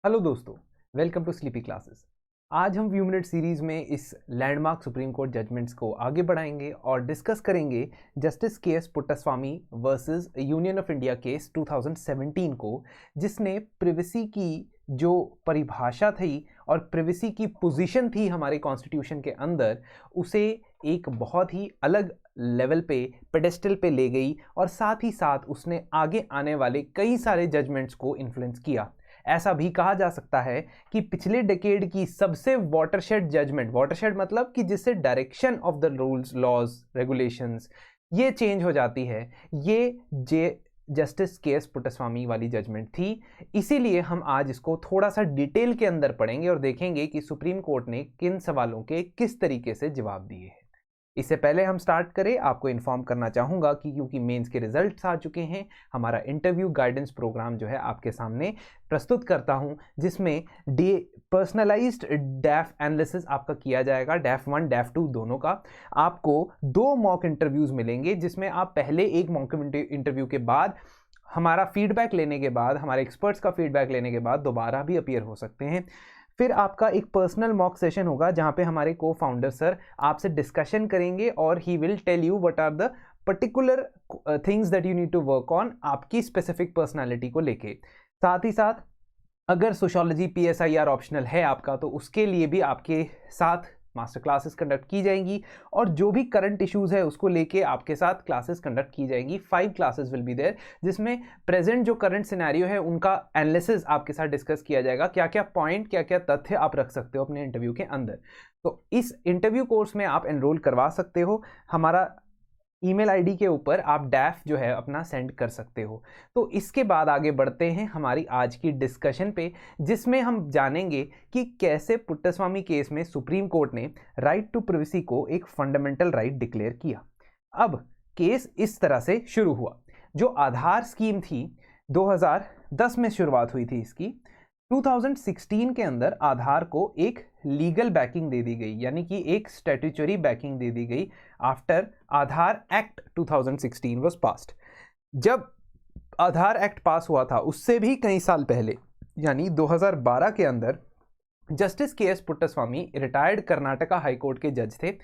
Hello दोस्तों, welcome to sleepy classes. आज हम व्यू मिनट सीरीज में इस लैंडमार्क सुप्रीम कोर्ट जजमेंट्स को आगे बढ़ाएंगे और डिस्कस करेंगे जस्टिस के S Puttaswamy versus union of India case 2017 को, जिसने प्रिवेसी की जो परिभाषा थी और प्रिवेसी की पोजीशन थी हमारे कॉन्स्टिट्यूशन के अंदर, उसे एक बहुत ही अलग लेवल पे पेडेस्टल पे ले गई और साथ ही साथ उसने आगे आने वाले कई सारे जजमेंट्स को इन्फ्लुएंस किया। ऐसा भी कहा जा सकता है कि पिछले डेकेड की सबसे वाटरशेड जजमेंट, वाटरशेड मतलब कि जिससे direction of the rules, laws, regulations ये चेंज हो जाती है, ये जस्टिस के एस पुट्टास्वामी वाली जजमेंट थी। इसीलिए हम आज इसको थोड़ा सा डिटेल के अंदर पढ़ेंगे और देखेंगे कि सुप्रीम कोर्ट ने किन सवालों के किस तरीके से जवाब दिए हैं। इससे पहले हम स्टार्ट करें, आपको इन्फॉर्म करना चाहूँगा कि क्योंकि मेंस के रिजल्ट्स आ चुके हैं, हमारा इंटरव्यू गाइडेंस प्रोग्राम जो है आपके सामने प्रस्तुत करता हूं, जिसमें पर्सनलाइज्ड डैफ एनालिसिस आपका किया जाएगा, डैफ 1 डैफ 2 दोनों का। आपको 2 मॉक इंटरव्यूज मिलेंगे, जिसमें आप पहले एक मॉक इंटरव्यू के बाद हमारा फीडबैक लेने के बाद, हमारे एक्सपर्ट्स का फीडबैक लेने के बाद दोबारा भी अपीयर हो सकते हैं। फिर आपका एक पर्सनल मॉक सेशन होगा जहां पे हमारे को फाउंडर सर आपसे डिस्कशन करेंगे और he will tell you what are the particular things that you need to work on आपकी स्पेसिफिक पर्सनालिटी को लेके। साथ ही साथ अगर सोशियोलॉजी PSIR ऑप्शनल है आपका, तो उसके लिए भी आपके साथ मास्टर क्लासेस कंडक्ट की जाएंगी और जो भी करंट इश्यूज है उसको लेके आपके साथ क्लासेस कंडक्ट की जाएंगी। 5 क्लासेस विल बी देयर, जिसमें प्रेजेंट जो करंट सिनेरियो है उनका एनालिसिस आपके साथ डिस्कस किया जाएगा, क्या क्या पॉइंट, क्या क्या तथ्य आप रख सकते हो अपने इंटरव्यू के अंदर। तो इस इंटरव्यू कोर्स में आप एनरोल करवा सकते हो, हमारा ईमेल आईडी के ऊपर आप डैफ जो है अपना सेंड कर सकते हो। तो इसके बाद आगे बढ़ते हैं हमारी आज की डिस्कशन पे, जिसमें हम जानेंगे कि कैसे पुट्टास्वामी केस में सुप्रीम कोर्ट ने राइट टू प्राइवेसी को एक फंडामेंटल राइट डिक्लेयर किया। अब केस इस तरह से शुरू हुआ। जो आधार स्कीम थी 2010 में शुरुआत हुई थी इसकी, 2016 के अंदर आधार को एक लीगल बैकिंग दे दी गई, यानी कि एक स्टैट्यूटरी बैकिंग दे दी गई after Aadhaar act 2016 was passed. जब आधार एक्ट पास हुआ था उससे भी कई साल पहले, यानी 2012 के अंदर, जस्टिस के S Puttaswamy retired Karnataka high court के जज थे।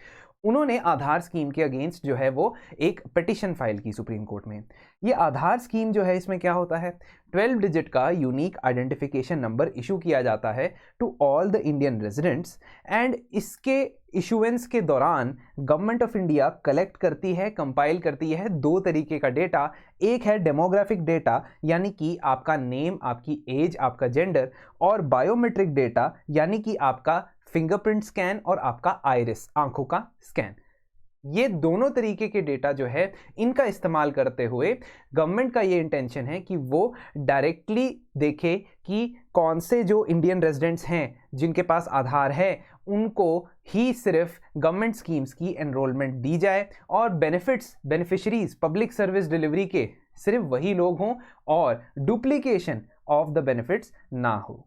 उन्होंने आधार स्कीम के अगेंस्ट जो है वो एक पिटिशन फाइल की सुप्रीम कोर्ट में। ये आधार स्कीम जो है, इसमें क्या होता है, 12 डिजिट का यूनिक आइडेंटिफिकेशन नंबर इशू किया जाता है to all the Indian residents, and इसके इशुएंस के दौरान गवर्नमेंट ऑफ इंडिया कलेक्ट करती है, कंपाइल करती है 2 तरीके का डेटा। एक है डेमोग्राफिक डेटा, यानी कि आपका नेम, आपकी एज, आपका जेंडर, और बायोमेट्रिक डेटा, यानी कि आपका फिंगरप्रिंट स्कैन और आपका आइरिस, आंखों का स्कैन। ये दोनों तरीके के डेटा जो है, इनका इस्तेमाल करते हुए गवर्नमेंट का ये इंटेंशन है कि वो डायरेक्टली देखे कि कौन से जो इंडियन रेजिडेंट्स हैं जिनके पास आधार है, उनको ही सिर्फ गवर्नमेंट स्कीम्स की एनरोलमेंट दी जाए और बेनिफिशरीज पब्लिक सर्विस डिलीवरी के सिर्फ वही लोग हों और डुप्लीकेशन ऑफ द बेनिफिट्स ना हो।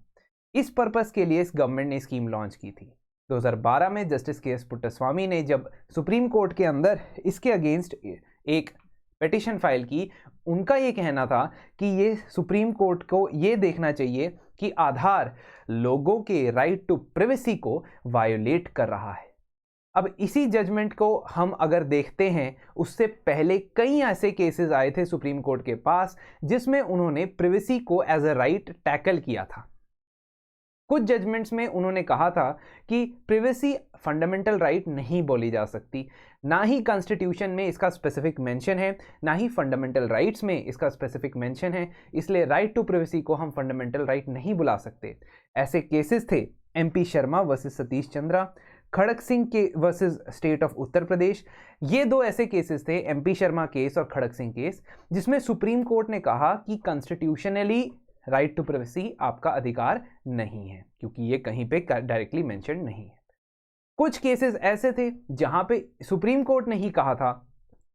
इस पर्पस के लिए इस गवर्नमेंट ने स्कीम लॉन्च की थी। 2012 में जस्टिस के एस पुट्टास्वामी ने जब सुप्रीम कोर्ट के अंदर इसके अगेंस्ट एक पिटिशन फाइल की, उनका ये कहना था कि ये सुप्रीम कोर्ट को ये देखना चाहिए कि आधार लोगों के राइट टू प्राइवेसी को वायोलेट कर रहा है। अब इसी जजमेंट को हम अगर देखते हैं, उससे पहले कई ऐसे केसेस आए थे सुप्रीम कोर्ट के पास जिसमें उन्होंने प्राइवेसी को एज अ राइट टैकल किया था। कुछ जजमेंट्स में उन्होंने कहा था कि प्राइवेसी फंडामेंटल राइट नहीं बोली जा सकती, ना ही कॉन्स्टिट्यूशन में इसका स्पेसिफिक मेंशन है, ना ही फंडामेंटल राइट्स में इसका स्पेसिफिक मेंशन है, इसलिए राइट टू प्राइवेसी को हम फंडामेंटल राइट नहीं बुला सकते। ऐसे केसेस थे MP शर्मा वर्सेस सतीश चंद्रा, खड़क सिंह के versus state of Uttar Pradesh. ये 2 ऐसे केसेस थे, MP शर्मा केस और खड़क सिंह केस, जिसमें सुप्रीम कोर्ट ने कहा कि कॉन्स्टिट्यूशनली राइट टू प्राइवेसी आपका अधिकार नहीं है, क्योंकि ये कहीं पे डायरेक्टली मेंशन नहीं है। कुछ केसेस ऐसे थे जहां पे सुप्रीम कोर्ट ने ही कहा था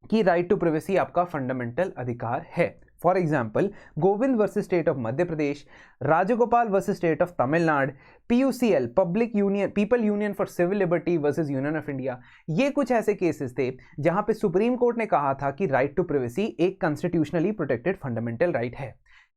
कि राइट टू प्राइवेसी आपका फंडामेंटल अधिकार है। For example, Govind versus state of Madhya Pradesh, Rajagopal versus state of Tamil Nadu, PUCL people union for civil liberty versus union of India. ये कुछ ऐसे केसेस थे जहां पे सुप्रीम कोर्ट ने कहा था कि राइट टू प्राइवेसी एक कॉन्स्टिट्यूशनली प्रोटेक्टेड फंडामेंटल राइट है।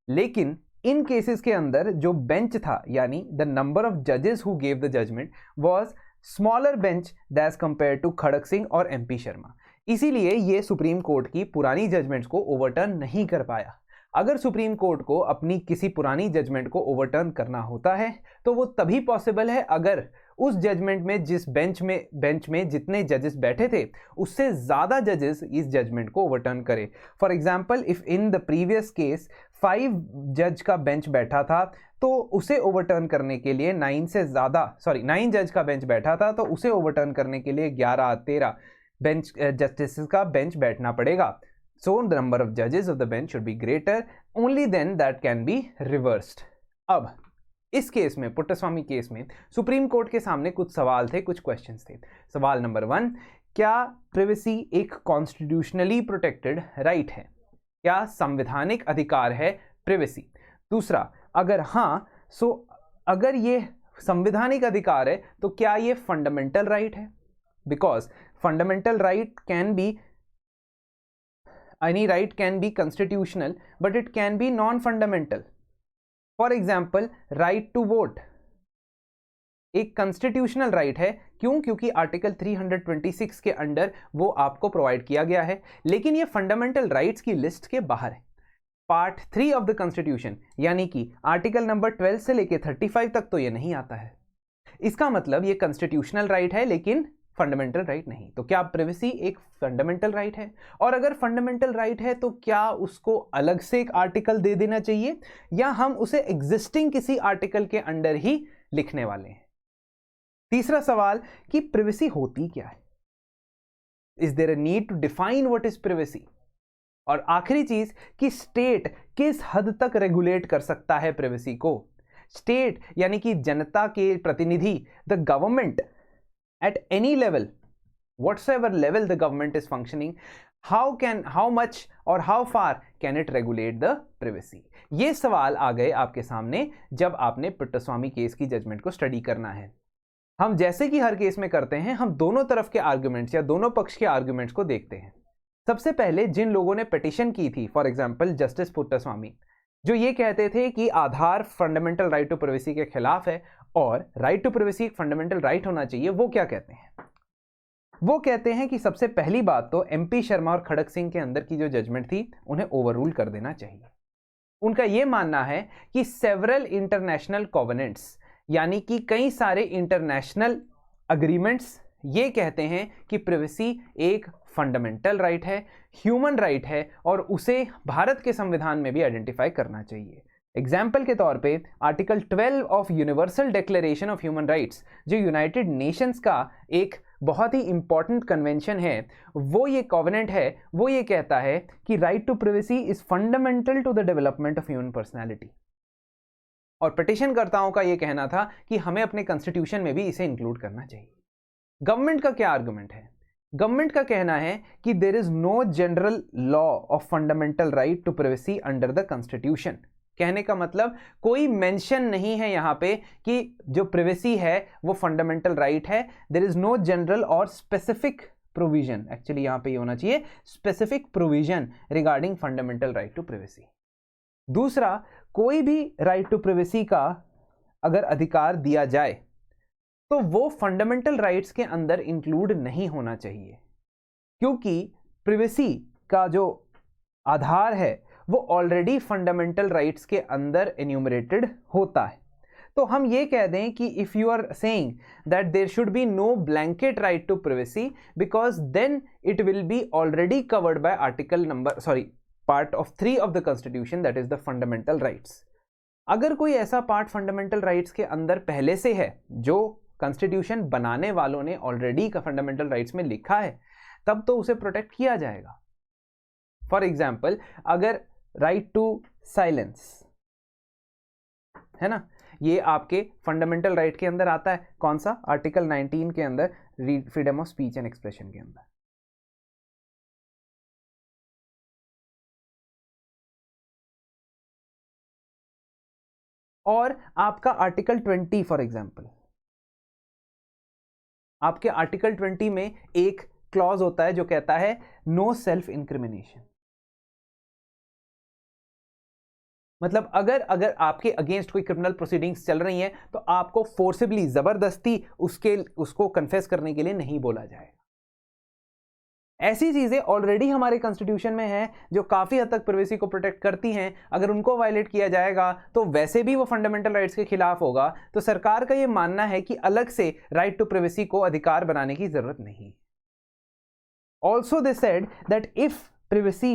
लेकिन इन केसेस के अंदर जो बेंच था, यानी द नंबर ऑफ जजेस who gave the judgement was smaller bench than compare to Kharak Singh और एमपी शर्मा, इसीलिए ये सुप्रीम कोर्ट की पुरानी जजमेंट्स को ओवरटर्न नहीं कर पाया। अगर सुप्रीम कोर्ट को अपनी किसी पुरानी जजमेंट को ओवरटर्न करना होता है तो वो तभी पॉसिबल है अगर उस जजमेंट में जिस बेंच में जितने जजेस बैठे थे उससे ज़्यादा जजेस इस जजमेंट को ओवरटर्न करे। For example, if in the previous case 5 जज का बेंच बैठा था तो उसे ओवरटर्न करने के लिए 9 जज का बेंच बैठा था तो उसे ओवरटर्न करने के लिए 11-13 बेंच जस्टिस का बेंच बैठना पड़ेगा। So the number of judges of the bench should be greater, only then that can be reversed. अब इस केस में, पुट्टास्वामी केस में, सुप्रीम कोर्ट के सामने कुछ सवाल थे, कुछ क्वेश्चंस थे। सवाल नंबर 1, क्या प्रिवेसी एक कॉन्स्टिट्यूशनली प्रोटेक्टेड राइट है? क्या संवैधानिक अधिकार है प्रिवेसी? दूसरा, अगर हाँ, सो अगर ये संवैधानिक अधिकार है तो क्या ये फंडामेंटल राइट है? Because fundamental right can be, any right can be constitutional but it can be non-fundamental. For example, right to vote एक constitutional right है, क्यों? क्योंकि आर्टिकल 326 के अंडर वो आपको प्रोवाइड किया गया है, लेकिन ये फंडामेंटल राइट्स की लिस्ट के बाहर है। पार्ट 3 ऑफ द कॉन्स्टिट्यूशन यानी कि आर्टिकल नंबर 12 से लेके 35 तक तो ये नहीं आता है। इसका मतलब ये कॉन्स्टिट्यूशनल राइट है लेकिन फंडामेंटल राइट नहीं। तो क्या प्रिवेसी एक फंडामेंटल राइट है? और अगर फंडामेंटल राइट है तो क्या उसको अलग से एक आर्टिकल दे देना चाहिए या हम उसे एग्जिस्टिंग किसी आर्टिकल के अंडर ही लिखने वाले हैं? तीसरा सवाल कि प्रिवेसी होती क्या है? Is there a need to define what is privacy? और आखिरी चीज कि स्टेट किस हद तक रेगुलेट कर सकता है प्रिवेसी को? स्टेट यानी कि जनता के प्रतिनिधि, the government at any level, whatsoever level the government is functioning, how much or how far can it regulate the privacy? ये सवाल आ गए आपके सामने जब आपने पुट्टास्वामी केस की जजमेंट को स्टडी करना है। हम जैसे कि हर केस में करते हैं, हम दोनों तरफ के आर्गुमेंट्स या दोनों पक्ष के आर्गुमेंट्स को देखते हैं। सबसे पहले जिन लोगों ने पिटिशन की थी, फॉर एग्जाम्पल जस्टिस पुट्टास्वामी, जो ये कहते थे कि आधार फंडामेंटल राइट टू प्राइवेसी के खिलाफ है और राइट टू प्राइवेसी एक फंडामेंटल राइट होना चाहिए, वो क्या कहते हैं? वो कहते हैं कि सबसे पहली बात तो एमपी शर्मा और खड़क सिंह के अंदर की जो जजमेंट थी उन्हें ओवररूल कर देना चाहिए। उनका यह मानना है कि सेवरल इंटरनेशनल कॉवेनेंट्स यानी कि कई सारे इंटरनेशनल अग्रीमेंट्स ये कहते हैं कि प्राइवेसी एक फंडामेंटल राइट है, ह्यूमन राइट है और उसे भारत के संविधान में भी आइडेंटिफाई करना चाहिए। एग्जाम्पल के तौर पे article 12 of universal declaration of human rights, जो यूनाइटेड नेशंस का एक बहुत ही इंपॉर्टेंट कन्वेंशन है, वो ये कॉवेनेंट है, वो ये कहता है कि right to privacy is fundamental to the development of human personality. और पिटिशनकर्ताओं का ये कहना था कि हमें अपने कॉन्स्टिट्यूशन में भी इसे इंक्लूड करना चाहिए। गवर्नमेंट का क्या आर्गुमेंट है? गवर्नमेंट का कहना है कि there is no general law of fundamental right to privacy under the constitution. कहने का मतलब कोई मेंशन नहीं है यहाँ पे कि जो प्राइवेसी है वो फंडामेंटल राइट है। देयर इज नो जनरल और स्पेसिफिक प्रोविजन, एक्चुअली यहाँ पे ये होना चाहिए specific provision regarding fundamental right to privacy. दूसरा, कोई भी राइट टू प्राइवेसी का अगर अधिकार दिया जाए तो वो फंडामेंटल राइट्स के अंदर इंक्लूड नहीं होना चाहिए, क्योंकि प्राइवेसी का जो आधार है वो ऑलरेडी फंडामेंटल राइट्स के अंदर एन्यूमरेटेड होता है। तो हम ये कह दें कि if you are saying that there should be no blanket right to privacy because then it will be already covered by part of 3 of the constitution, that is the fundamental rights. अगर कोई ऐसा part fundamental rights के अंदर पहले से है जो constitution बनाने वालों ने ऑलरेडी फंडामेंटल राइट्स में लिखा है, तब तो उसे प्रोटेक्ट किया जाएगा। फॉर एग्जाम्पल, अगर राइट टू साइलेंस है ना, ये आपके फंडामेंटल राइट के अंदर आता है। कौन सा? आर्टिकल 19 के अंदर, freedom of speech and expression के अंदर। और आपका आर्टिकल 20, फॉर एग्जाम्पल, आपके आर्टिकल 20 में एक क्लॉज होता है जो कहता है नो सेल्फ इंक्रिमिनेशन। मतलब अगर अगर आपके अगेंस्ट कोई क्रिमिनल प्रोसीडिंग्स चल रही हैं तो आपको फोर्सिबली, जबरदस्ती उसको कन्फेस करने के लिए नहीं बोला जाएगा। ऐसी चीजें ऑलरेडी हमारे कॉन्स्टिट्यूशन में है जो काफी हद तक प्राइवेसी को प्रोटेक्ट करती हैं। अगर उनको वायलेट किया जाएगा तो वैसे भी वो फंडामेंटल राइट्स के खिलाफ होगा। तो सरकार का ये मानना है कि अलग से राइट टू प्राइवेसी को अधिकार बनाने की जरूरत नहीं। Also they said that if privacy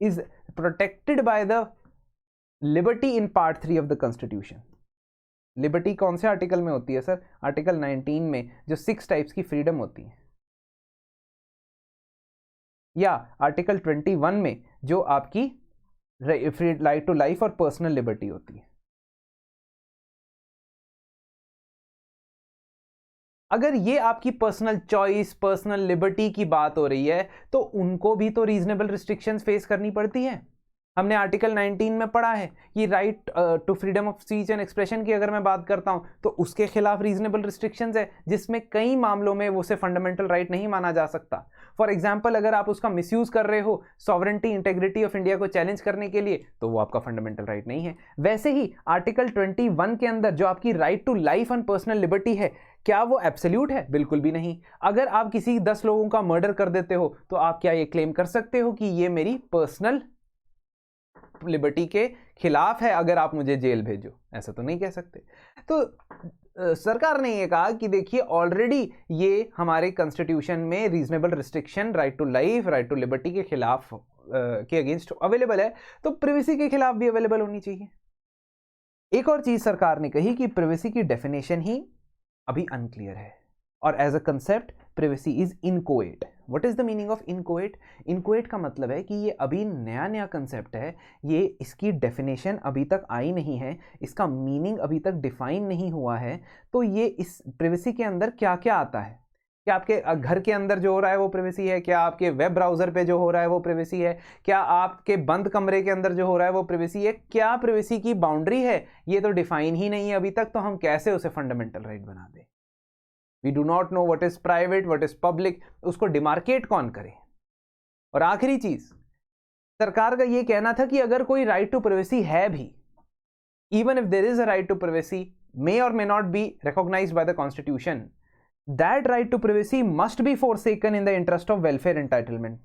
is protected by the liberty in part 3 of the constitution. Liberty कौन से आर्टिकल में होती है सर? आर्टिकल 19 में, जो 6 टाइप्स की फ्रीडम होती है, या आर्टिकल 21 में जो आपकी राइट टू लाइफ और पर्सनल लिबर्टी होती है। अगर ये आपकी पर्सनल चॉइस, पर्सनल लिबर्टी की बात हो रही है तो उनको भी तो रीजनेबल रिस्ट्रिक्शंस फेस करनी पड़ती है। हमने आर्टिकल 19 में पढ़ा है कि right to freedom of speech and expression की अगर मैं बात करता हूं तो उसके खिलाफ रीजनेबल रिस्ट्रिक्शंस है, जिसमें कई मामलों में वो उसे फंडामेंटल राइट नहीं माना जा सकता। फॉर एग्जांपल, अगर आप उसका मिसयूज कर रहे हो सॉवरेंटी, इंटेग्रिटी ऑफ इंडिया को चैलेंज करने के लिए, तो वो आपका फंडामेंटल राइट नहीं है। वैसे ही आर्टिकल 21 के अंदर जो आपकी right to life and personal liberty है, क्या वो एब्सोल्यूट है? बिल्कुल भी नहीं। अगर आप किसी 10 लोगों का मर्डर कर देते हो तो आप क्या ये क्लेम कर सकते हो कि ये मेरी पर्सनल लिबर्टी के खिलाफ है, अगर आप मुझे जेल भेजो? ऐसा तो नहीं कह सकते। तो सरकार ने ये कहा कि देखिए ऑलरेडी ये हमारे कॉन्स्टिट्यूशन में reasonable restriction right to life, right to liberty के खिलाफ के अगेंस्ट अवेलेबल है, तो प्राइवेसी के खिलाफ भी अवेलेबल होनी चाहिए। एक और चीज सरकार ने कही कि प्राइवेसी की डेफिनेशन ही अभी अनक्लियर है, और as a concept privacy is inchoate. What is the meaning of inchoate? Inchoate का मतलब है कि ये अभी नया नया कंसेप्ट है, ये इसकी डेफिनेशन अभी तक आई नहीं है, इसका मीनिंग अभी तक डिफाइन नहीं हुआ है। तो ये इस प्राइवेसी के अंदर क्या क्या आता है? क्या आपके घर के अंदर जो हो रहा है वो प्राइवेसी है? क्या आपके वेब ब्राउजर पे जो हो रहा है वो प्राइवेसी है? क्या आपके बंद कमरे के अंदर जो हो रहा है वो प्राइवेसी है? क्या प्राइवेसी की बाउंड्री है? ये तो डिफाइन ही नहीं है अभी तक, तो हम कैसे उसे फंडामेंटल राइट बना दें? We do not know what is private, what is public, उसको डिमार्केट कौन करे? और आखिरी चीज, सरकार का यह कहना था कि अगर कोई राइट टू प्राइवेसी है भी, even if there is a right to privacy may और may not be recognised by the constitution, that right to privacy must be forsaken in the interest of welfare entitlement.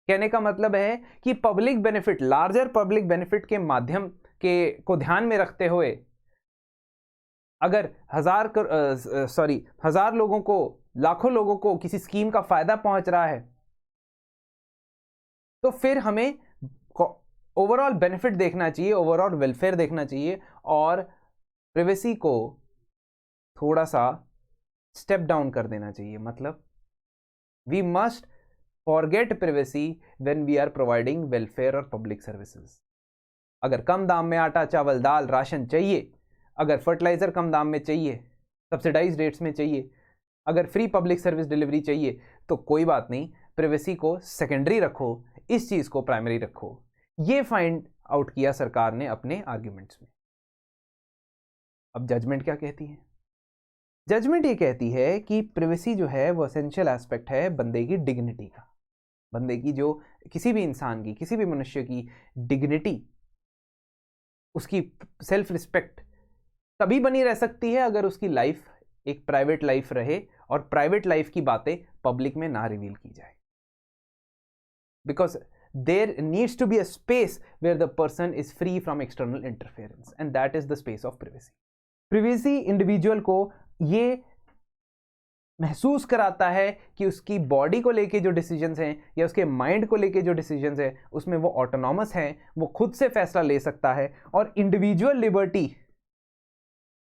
कहने का मतलब है कि public benefit, larger public benefit के माध्यम के को ध्यान में रखते हुए अगर हजार लोगों को, लाखों लोगों को किसी स्कीम का फायदा पहुंच रहा है, तो फिर हमें ओवरऑल बेनिफिट देखना चाहिए, ओवरऑल वेलफेयर देखना चाहिए, और प्राइवेसी को थोड़ा सा स्टेप डाउन कर देना चाहिए। मतलब we must forget privacy when we are providing welfare और पब्लिक सर्विसेज। अगर कम दाम में आटा, चावल, दाल, राशन चाहिए, अगर फर्टिलाइजर कम दाम में चाहिए, सब्सिडाइज रेट्स में चाहिए, अगर फ्री पब्लिक सर्विस डिलीवरी चाहिए, तो कोई बात नहीं, प्राइवेसी को सेकेंडरी रखो, इस चीज को प्राइमरी रखो। ये फाइंड आउट किया सरकार ने अपने आर्ग्यूमेंट्स में। अब जजमेंट क्या कहती है? जजमेंट ये कहती है कि प्राइवेसी जो है वो एसेंशियल एस्पेक्ट है बंदे की डिग्निटी का। बंदे की, जो किसी भी इंसान की, किसी भी मनुष्य की डिग्निटी, उसकी सेल्फ रिस्पेक्ट तभी बनी रह सकती है अगर उसकी लाइफ एक प्राइवेट लाइफ रहे और प्राइवेट लाइफ की बातें पब्लिक में ना रिवील की जाए। Because there needs to be a space where the person is free from external interference, and that is the space of privacy. Privacy individual को ये महसूस कराता है कि उसकी बॉडी को लेके जो डिसीजंस हैं या उसके माइंड को लेके जो डिसीजंस हैं उसमें वो ऑटोनॉमस है, वो खुद से फैसला ले सकता है, और इंडिविजुअल लिबर्टी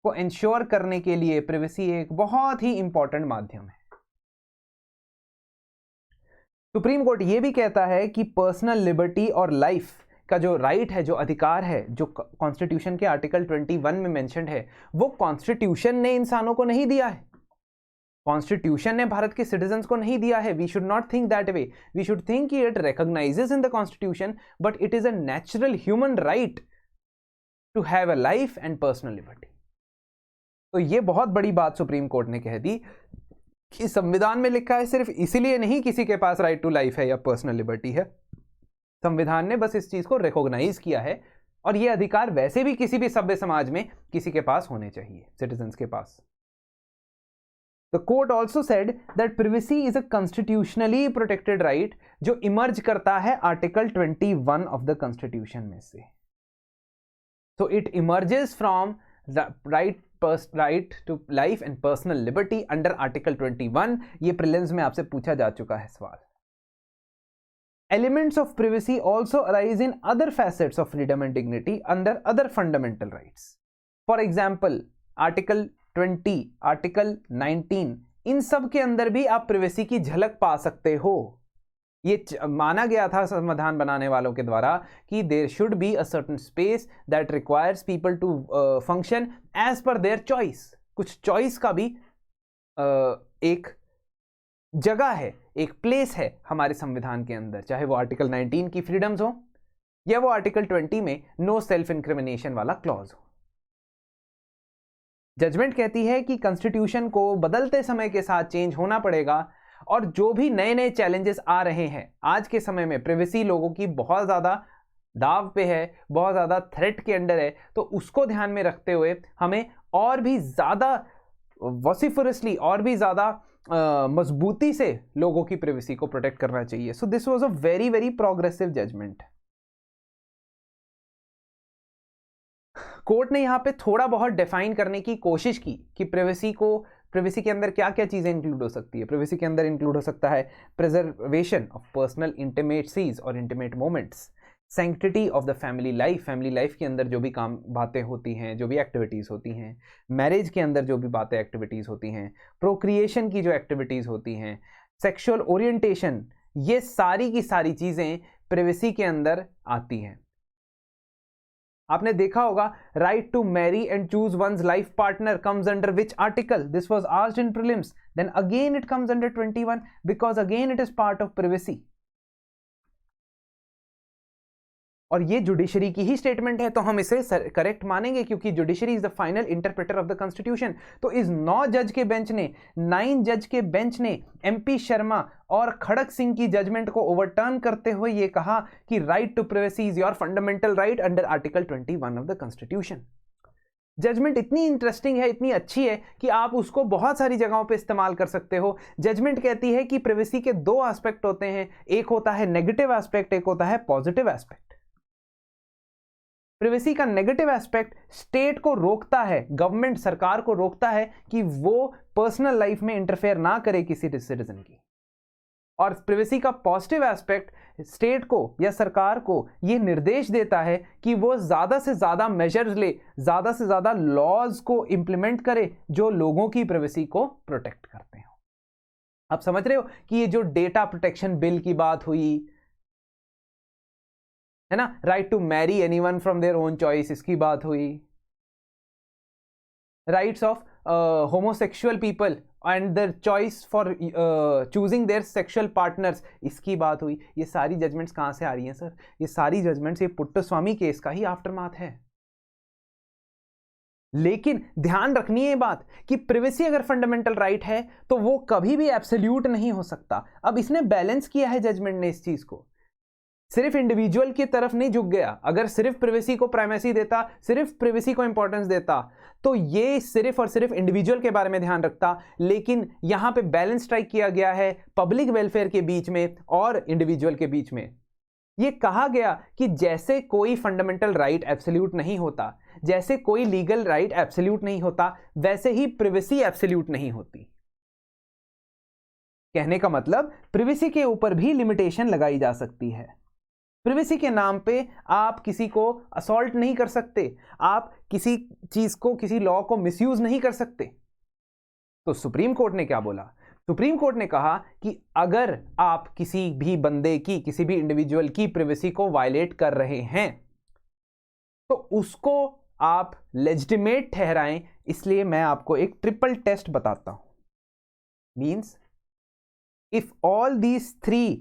को इंश्योर करने के लिए प्राइवेसी एक बहुत ही इंपॉर्टेंट माध्यम है। सुप्रीम कोर्ट यह भी कहता है कि पर्सनल लिबर्टी और लाइफ का जो राइट है, जो अधिकार है, जो कॉन्स्टिट्यूशन के आर्टिकल 21 में मेंशन्ड है, वो कॉन्स्टिट्यूशन ने इंसानों को नहीं दिया है, कॉन्स्टिट्यूशन ने भारत के सिटीजन्स को नहीं दिया है। We should not think that way, we should think it recognises in the constitution, but it is a natural human right to have a life and personal liberty. तो ये बहुत बड़ी बात सुप्रीम कोर्ट ने कह दी कि संविधान में लिखा है सिर्फ इसीलिए नहीं किसी के पास राइट टू लाइफ है या पर्सनल लिबर्टी है, संविधान ने बस इस चीज को रिकॉग्नाइज किया है और ये अधिकार वैसे भी किसी भी सभ्य समाज में किसी के पास होने चाहिए, सिटीजन्स के पास। The court also said that privacy is a constitutionally protected right जो इमर्ज करता है आर्टिकल 21 ऑफ द कॉन्स्टिट्यूशन में से। So it emerges from the right to life and personal liberty under article 21। ये प्रीलिम्स में आपसे पूछा जा चुका है सवाल। Elements of privacy also arise in other facets of freedom and dignity under other fundamental rights। For example, article 20, article 19, इन सब के अंदर भी आप प्रिवेसी की झलक पा सकते हो। ये माना गया था संविधान बनाने वालों के द्वारा कि there should be a certain space that requires people to function as per their choice. कुछ चॉइस का भी एक जगह है, एक प्लेस है हमारे संविधान के अंदर, चाहे वो आर्टिकल 19 की फ्रीडम्स हो या वो आर्टिकल 20 में नो सेल्फ इंक्रिमिनेशन वाला क्लॉज हो। जजमेंट कहती है कि कॉन्स्टिट्यूशन को बदलते समय के साथ चेंज होना पड़ेगा और जो भी नए नए चैलेंजेस आ रहे हैं आज के समय में, प्रिवेसी लोगों की बहुत ज़्यादा दाव पे है, बहुत ज़्यादा थ्रेट के अंडर है, तो उसको ध्यान में रखते हुए हमें और भी ज़्यादा वॉसिफरसली और भी ज़्यादा मजबूती से लोगों की प्रिवेसी को प्रोटेक्ट करना चाहिए। So this was a very very progressive judgement. Court ने यहाँ पे थोड़ा बहुत डिफाइन करने की कोशिश की कि प्रिवेसी के अंदर क्या क्या चीज़ें इंक्लूड हो सकती है। प्रिवेसी के अंदर इंक्लूड हो सकता है प्रिजर्वेशन ऑफ पर्सनल इंटीमेसीज और intimate moments, sanctity of the family life के अंदर जो भी काम बातें होती हैं, जो भी एक्टिविटीज़ होती हैं, मैरिज के अंदर जो भी बातें एक्टिविटीज़ होती हैं, प्रोक्रिएशन की जो एक्टिविटीज़ होती हैं, सेक्सुअल ओरिएंटेशन, ये सारी की सारी चीज़ें प्रिवेसी के अंदर आती हैं। आपने देखा होगा right to marry and choose one's life partner comes under which article? This was asked in prelims, then again it comes under 21 because again it is part of privacy. और ये जुडिशरी की ही स्टेटमेंट है तो हम इसे correct मानेंगे क्योंकि judiciary is the final interpreter of the constitution. तो इस 9 जज के बेंच ने MP शर्मा और खड़क सिंह की जजमेंट को ओवरटर्न करते हुए ये कहा कि right to privacy is your fundamental right under article 21 of the constitution. Judgement इतनी इंटरेस्टिंग है, इतनी अच्छी है कि आप उसको बहुत सारी जगहों पे इस्तेमाल कर सकते हो। जजमेंट कहती है कि प्राइवेसी के 2 एस्पेक्ट होते हैं, एक होता है नेगेटिव एस्पेक्ट, एक होता है पॉजिटिव एस्पेक्ट। प्रिवेसी का नेगेटिव एस्पेक्ट स्टेट को रोकता है, गवर्नमेंट सरकार को रोकता है कि वो पर्सनल लाइफ में इंटरफेयर ना करे किसी सिटीजन की। और प्रिवेसी का पॉजिटिव एस्पेक्ट स्टेट को या सरकार को ये निर्देश देता है कि वो ज्यादा से ज्यादा मेजर्स ले, ज्यादा से ज्यादा लॉज को इंप्लीमेंट करे जो लोगों की प्रिवेसी को प्रोटेक्ट करते हो। आप समझ रहे हो कि ये जो डेटा प्रोटेक्शन बिल की बात हुई है ना, right to marry anyone from their own choice, इसकी बात हुई, rights of homosexual people and their choice for choosing their sexual partners, इसकी बात हुई। ये सारी जजमेंट्स कहां से आ रही हैं सर? ये सारी जजमेंट्स ये पुट्टस्वामी केस का ही आफ्टरमाथ है। लेकिन ध्यान रखनी है बात कि प्रिवेसी अगर फंडामेंटल राइट है तो वो कभी भी एब्सोल्यूट नहीं हो सकता। अब इसने बैलेंस किया है जजमेंट ने इस चीज को, सिर्फ इंडिविजुअल की तरफ नहीं झुक गया। अगर सिर्फ प्रिवेसी को प्राइमेसी देता, सिर्फ प्रिवेसी को इंपॉर्टेंस देता तो ये सिर्फ और सिर्फ इंडिविजुअल के बारे में ध्यान रखता। लेकिन यहां पे बैलेंस स्ट्राइक किया गया है पब्लिक वेलफेयर के बीच में और इंडिविजुअल के बीच में। ये कहा गया कि जैसे कोई फंडामेंटल राइट एब्सोल्यूट नहीं होता, जैसे कोई लीगल राइट एब्सोल्यूट नहीं होता, वैसे ही प्रिवेसी एब्सोल्यूट नहीं होती। कहने का मतलब प्रिवेसी के ऊपर भी लिमिटेशन लगाई जा सकती है। प्रिवेसी के नाम पे आप किसी को असॉल्ट नहीं कर सकते, आप किसी चीज को, किसी लॉ को मिसयूज नहीं कर सकते। तो सुप्रीम कोर्ट ने क्या बोला? सुप्रीम कोर्ट ने कहा कि अगर आप किसी भी बंदे की, किसी भी इंडिविजुअल की प्रिवेसी को वायलेट कर रहे हैं तो उसको आप लेजिटिमेट ठहराएं। इसलिए मैं आपको एक ट्रिपल टेस्ट बताता हूं। Means if all these 3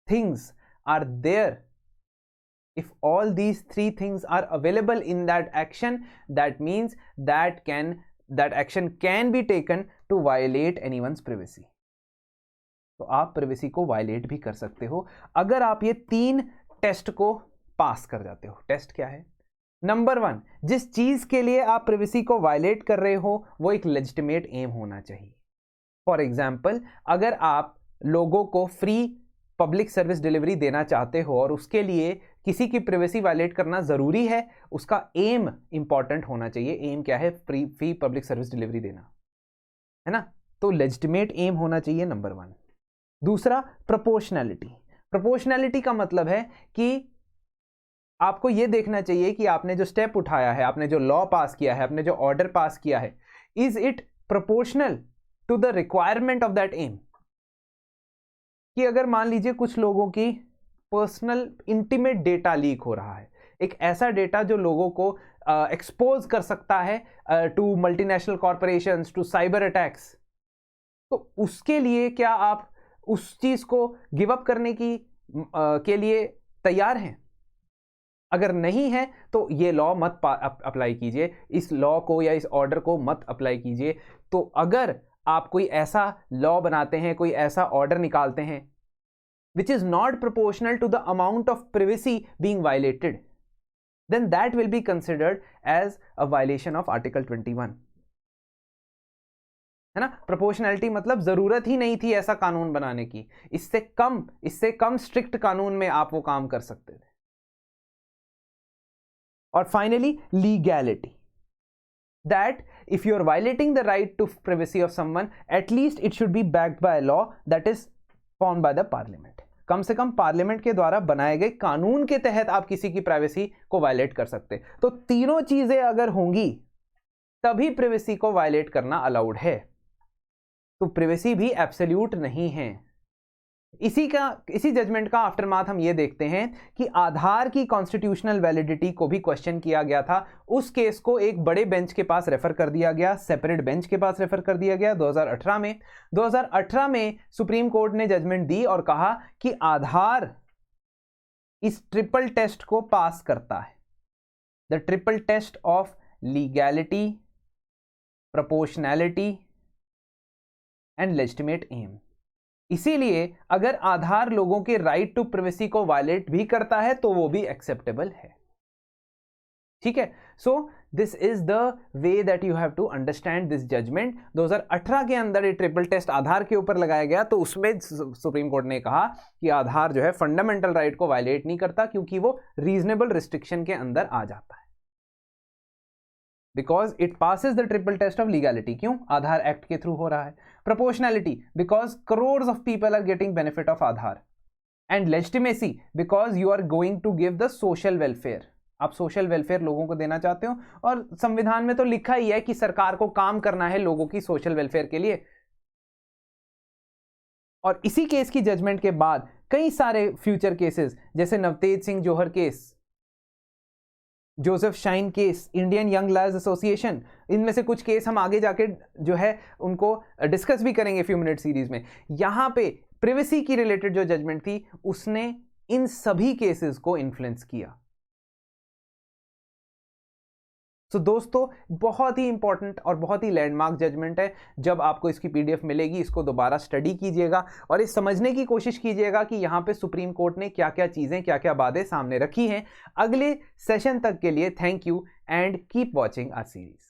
things are there, if all these 3 things are available in that action, that means that action can be taken to violate anyone's privacy। तो आप privacy को violate भी कर सकते हो अगर आप ये 3 टेस्ट को पास कर जाते हो। टेस्ट क्या है? नंबर 1, जिस चीज के लिए आप प्रिवेसी को वायलेट कर रहे हो वो एक लेजिटिमेट एम होना चाहिए। फॉर एग्जाम्पल, अगर आप लोगों को फ्री पब्लिक सर्विस डिलीवरी देना चाहते हो और उसके लिए किसी की प्रिवेसी वायलेट करना जरूरी है, उसका एम इंपॉर्टेंट होना चाहिए। एम क्या है? फ्री पब्लिक सर्विस डिलीवरी देना, है ना? तो लेजिटिमेट एम होना चाहिए, नंबर 1। दूसरा, प्रोपोर्शनैलिटी। प्रोपोर्शनैलिटी का मतलब है कि आपको यह देखना चाहिए कि आपने जो स्टेप उठाया है, आपने जो लॉ पास किया है, आपने जो ऑर्डर पास किया है, is it proportional to the requirement of that aim. कि अगर मान लीजिए कुछ लोगों की पर्सनल इंटीमेट डेटा लीक हो रहा है, एक ऐसा डेटा जो लोगों को एक्सपोज कर सकता है to multinational corporations, to cyber attacks, तो उसके लिए क्या आप उस चीज को गिव अप करने के लिए तैयार हैं? अगर नहीं है तो ये लॉ मत अप्लाई कीजिए, इस लॉ को या इस ऑर्डर को मत अप्लाई कीजिए। तो अगर आप कोई ऐसा लॉ बनाते हैं, कोई ऐसा ऑर्डर निकालते हैं which is not proportional to the amount of privacy being violated, then that will be considered as a violation of Article 21, है ना? प्रोपोर्शनैलिटी मतलब जरूरत ही नहीं थी ऐसा कानून बनाने की, इससे कम स्ट्रिक्ट कानून में आप वो काम कर सकते थे। और finally, legality, that if you are violating the right to privacy of someone, at least it should be backed by a law that is formed by the parliament। कम से कम पार्लियामेंट के द्वारा बनाए गए कानून के तहत आप किसी की प्राइवेसी को वायलेट कर सकते। तो तीनों चीजें अगर होंगी तभी प्राइवेसी को वायलेट करना अलाउड है। तो प्राइवेसी भी एब्सोल्यूट नहीं है। इसी जजमेंट का आफ्टरमाथ हम ये देखते हैं कि आधार की कॉन्स्टिट्यूशनल वैलिडिटी को भी क्वेश्चन किया गया था। उस केस को एक बड़े बेंच के पास रेफर कर दिया गया, सेपरेट बेंच के पास रेफर कर दिया गया 2018 में। 2018 में सुप्रीम कोर्ट ने जजमेंट दी और कहा कि आधार इस ट्रिपल टेस्ट को पास करता है, the triple test of legality, proportionality and legitimate aim. इसीलिए अगर आधार लोगों के राइट टू प्राइवेसी को वायलेट भी करता है तो वो भी एक्सेप्टेबल है। ठीक है, so this is the way that you have to understand this judgement. 2018 के अंदर ये ट्रिपल टेस्ट आधार के ऊपर लगाया गया, तो उसमें सुप्रीम कोर्ट ने कहा कि आधार जो है फंडामेंटल राइट को वायलेट नहीं करता क्योंकि वो रीजनेबल रिस्ट्रिक्शन के अंदर आ जाता है, because it passes the triple test of legality. क्यों? आधार एक्ट के थ्रू हो रहा है। Proportionality, because crores of people are getting benefit of Aadhaar. And legitimacy, because you are going to give the social welfare. आप सोशल वेलफेयर लोगों को देना चाहते हो, और संविधान में तो लिखा ही है कि सरकार को काम करना है लोगों की सोशल वेलफेयर के लिए। और इसी केस की जजमेंट के बाद कई सारे फ्यूचर केसेस, जैसे Navtej Singh Johar case, Joseph Shine case, Indian Young Lawyers Association, इनमें से कुछ केस हम आगे जाके जो है उनको डिस्कस भी करेंगे फ्यू मिनट सीरीज में। यहां पे प्राइवेसी की रिलेटेड जो जजमेंट थी उसने इन सभी केसेस को इन्फ्लुएंस किया। तो दोस्तों, बहुत ही इंपॉर्टेंट और बहुत ही लैंडमार्क जजमेंट है। जब आपको इसकी पीडीएफ मिलेगी, इसको दोबारा स्टडी कीजिएगा और इस समझने की कोशिश कीजिएगा कि यहाँ पे सुप्रीम कोर्ट ने क्या क्या चीज़ें, क्या क्या बातें सामने रखी हैं। अगले सेशन तक के लिए thank you and keep watching our series.